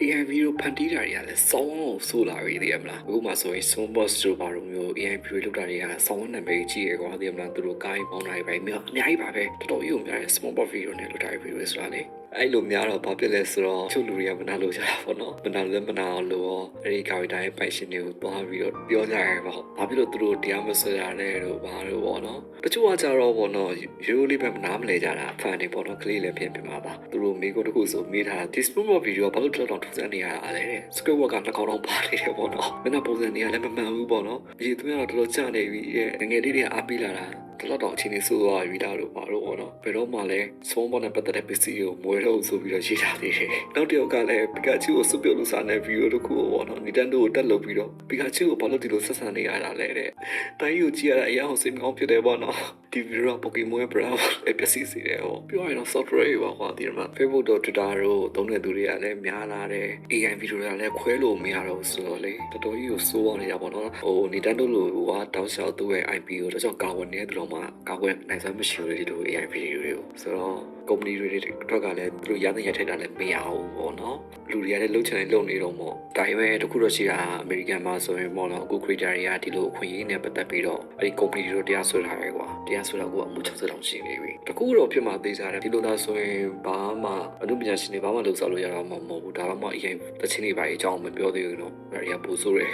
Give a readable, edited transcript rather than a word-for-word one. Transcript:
AI ဗီဒီယိုဖန်တီးတာတွေကလည်းစောင်းအောင်ဆိုးလာပြီသိရမလားအခုမှဆိုရင် Soundbox တို့ဘာလို့မျိုး AI ဗီဒီယိုလောက်တာတွေကစောင်းနာမည်ကြီးရကွာသိရမလားသူတို့ကိုင်းပေါင်းတာတွေပဲအများကြီးပါပဲတော်တော်ကြီးကိုများတဲ့ Soundbox ဗီဒီယိုနဲ့လောက်တာဗီဒီယိုဆိုတာလေအဲ့လိုများတော့ဘာဖြစ်လဲဆိုတော့ချုပ်လူတွေကမနာလို့ကြတာပေါ့နော်မနာလည်းမနာအောင်လို့ရောအဲ့ဒီ character ရဲ့ passion တွေကိုတွားပြီးတော့ပြောကြရဲပေါ့ဘာဖြစ်လို့သူတို့တရားမဆွဲရတဲ့တို့ဘာလို့ပေါ့နော်တချို့ကကြတော့ပေါ့နော်ရိုးလေးပဲမနာမလဲကြတာဖန်နေပေါ့နော်ကလေးလည်းဖြစ်ဖြစ်မှာပါသူတို့မိကိုတခုဆိုမိထားဒီ Soundbox ဗီဒီယိုဘာလို့တော့ထူးဆန်းနေရတာလဲတဲ့ script work ကနှာခေါင်းတော့ပါနေတယ်ပေါ့နော်မင်းကပုံစံတွေကလည်းမမှန်ဘူးပေါ့နော်ဒီသူကတော့တော်တော်ကြာနေပြီရဲ့ငယ်လေးတွေအားပေးလာတာတော်တော်အချင်းလေးဆိုးသွားပြီလားလို့ပါတော့ပေါ့နော်ဘယ်တော့မှလည်း Soundbox နဲ့ပတ်သက်တဲ့ပစ္စည်းကိုမွေတော့ဆိုပြီးတော့ရေးထားသေးတယ်နောက်တစ်ယောက်ကလည်း Pikachu ကိုစွပ်ပြုတ်လို့စားတဲ့ဗီဒီယိုတစ်ခုပေါ့နော် Nintendo ကိုတက်လုပ်ပြီးတော့ Pikachu ကိုဘာလို့ဒီလိုဆက်ဆံနေရတာလဲတဲ့တိုင်းကိုကြည့်ရတာအရင်အောင်စိတ်မကောင်းဖြစ်တယ်ပေါ့နော်ဒီဗီဒီယိုက Pokemon ရဲ့ brand အပျက်စီးစေတယ်ဟောပြောရရင်တော့ software တွေပါကွာဒီမှာ Facebook တို့ Twitter တို့သုံးတဲ့သူတွေကလည်းများလာတယ် AI ဗီဒီယိုတွေကလည်းခွဲလို့မရတော့ဘူးဆိုတော့လေတော်တော်ကြီးကိုစိုးရနေတာပေါ့နော်ဟို Nintendo လို့ဟိုကတောက်လျှောက်သူ့ရဲ့ IP ကိုတော့ကြောက်ကာဝယ်နေတယ်လို့မှကာဝယ်နိုင်စွမ်းမရှိဘူးလေဒီလို AI ဗီဒီယိုတွေကိုဆိုတော့ company တွေအတွက်ကလည်းသူတို့ရတဲ့ရထိုက်တာလည်းမရဘူးပေါ့နော်လူတွေကလည်းလှုပ်ချင်တယ်လှုပ်နေတော့ပေါ့ဒါပေမဲ့တခုတော့ရှိတာ American မှာဆိုရင်ပေါ့နော်အခု creator တွေကဒီလိုအခွင့်အရေးနဲ့ပတ်သက်ပြီးတော့အဲ့ဒီ company တို့တရားစွဲထားရဲကွာတရားစွဲတော့ကိုအမှု60တောင်ရှိနေပြီတခုတော့ဖြစ်မှသိကြတယ်ဒီလိုသာဆိုရင်ဘာမှအမှုပညာရှင်တွေဘာမှလုပ်စားလို့ရတော့မှာမဟုတ်ဘူးဒါတော့မှ AI တချင်းတွေပါအကြောင်းမပြောသေးဘူးနော်ဒါတွေကပို့ဆိုးတယ်